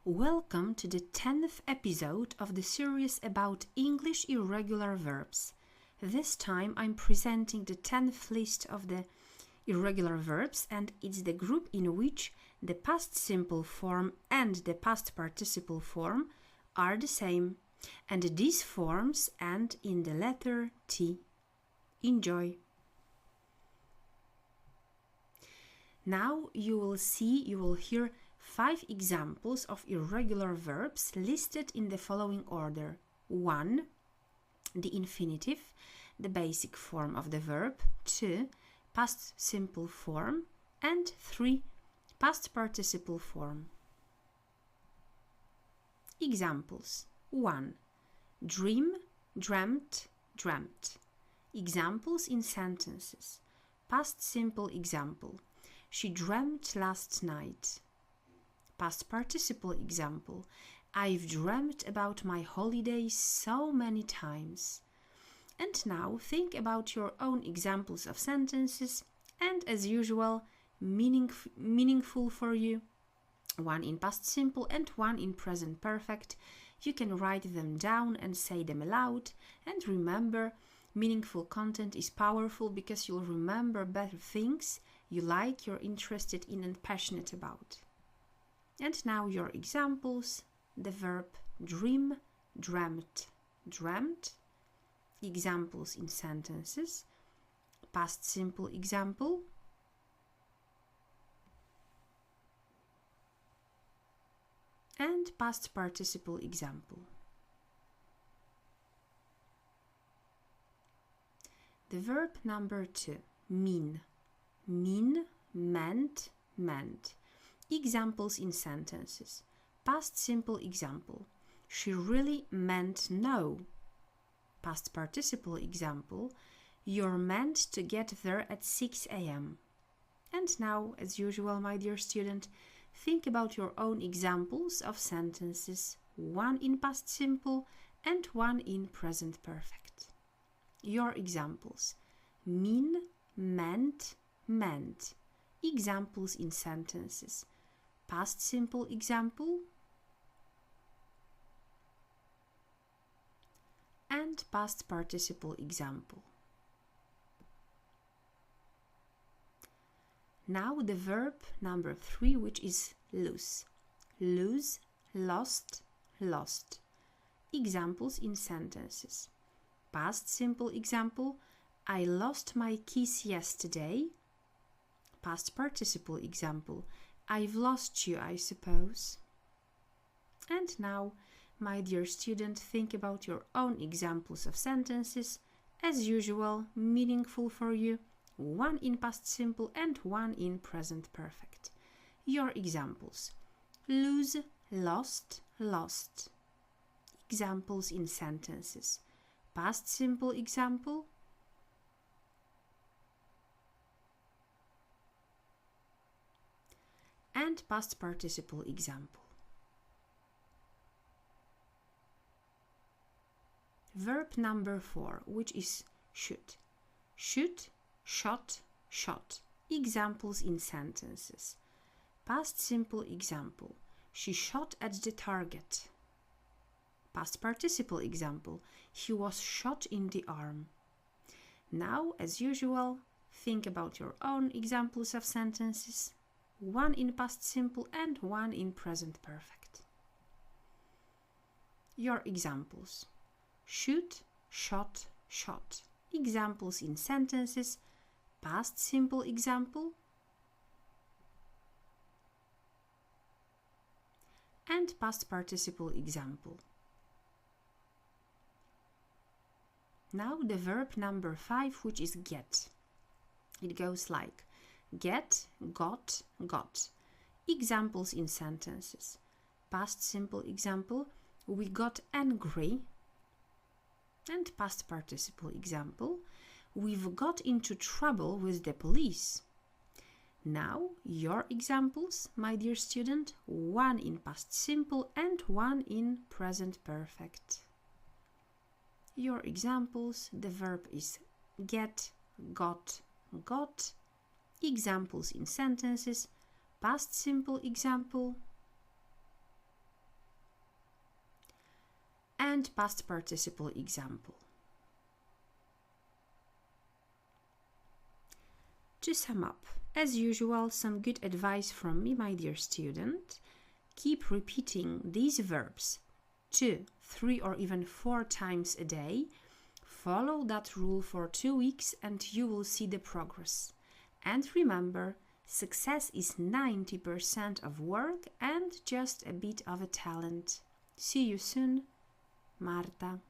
Welcome to the 10th episode of the series about English irregular verbs. This time I'm presenting the 10th list of the irregular verbs, and it's the group in which the past simple form and the past participle form are the same, and these forms end in the letter T. Enjoy! Now you will hear 5 examples of irregular verbs listed in the following order. 1. The infinitive, the basic form of the verb. 2. Past simple form. And 3. Past participle form. Examples. 1. Dream, dreamt, dreamt. Examples in sentences. Past simple example. She dreamt last night. Past participle example. I've dreamt about my holidays so many times. And now think about your own examples of sentences, and as usual, meaningful for you. One in past simple and one in present perfect. You can write them down and say them aloud. And remember, meaningful content is powerful because you'll remember better things you like, you're interested in and passionate about. And now your examples. The verb dream, dreamt, dreamt. Examples in sentences. Past simple example. And past participle example. The verb number 2. Mean. Mean, meant, meant. Examples in sentences. Past simple example. She really meant no. Past participle example. You're meant to get there at 6 a.m. And now, as usual, my dear student, think about your own examples of sentences. One in past simple and one in present perfect. Your examples. Mean, meant, meant. Examples in sentences. Past simple example and past participle example. Now the verb number 3, which is lose. Lose, lost, lost. Examples in sentences. Past simple example. I lost my keys yesterday. Past participle example. I've lost you, I suppose. And now, my dear student, think about your own examples of sentences. As usual, meaningful for you. One in past simple and one in present perfect. Your examples. Lose, lost, lost. Examples in sentences. Past simple example. And past participle example. Verb number 4, which is shoot. Shoot, shot, shot. Examples in sentences. Past simple example. She shot at the target. Past participle example. He was shot in the arm. Now, as usual, think about your own examples of sentences. One in past simple and one in present perfect. Your examples. Shoot, shot, shot. Examples in sentences. Past simple example and past participle example. Now the verb number 5, which is get. It goes like get, got, got. Examples in sentences. Past simple example. We got angry. And past participle example. We've got into trouble with the police. Now, your examples, my dear student. One in past simple and one in present perfect. Your examples. The verb is get, got, got. Examples in sentences. Past simple example and past participle example. To sum up, as usual, some good advice from me, my dear student. Keep repeating these verbs 2, 3 or even 4 times a day. Follow that rule for 2 weeks and you will see the progress. And remember, success is 90% of work and just a bit of a talent. See you soon, Marta.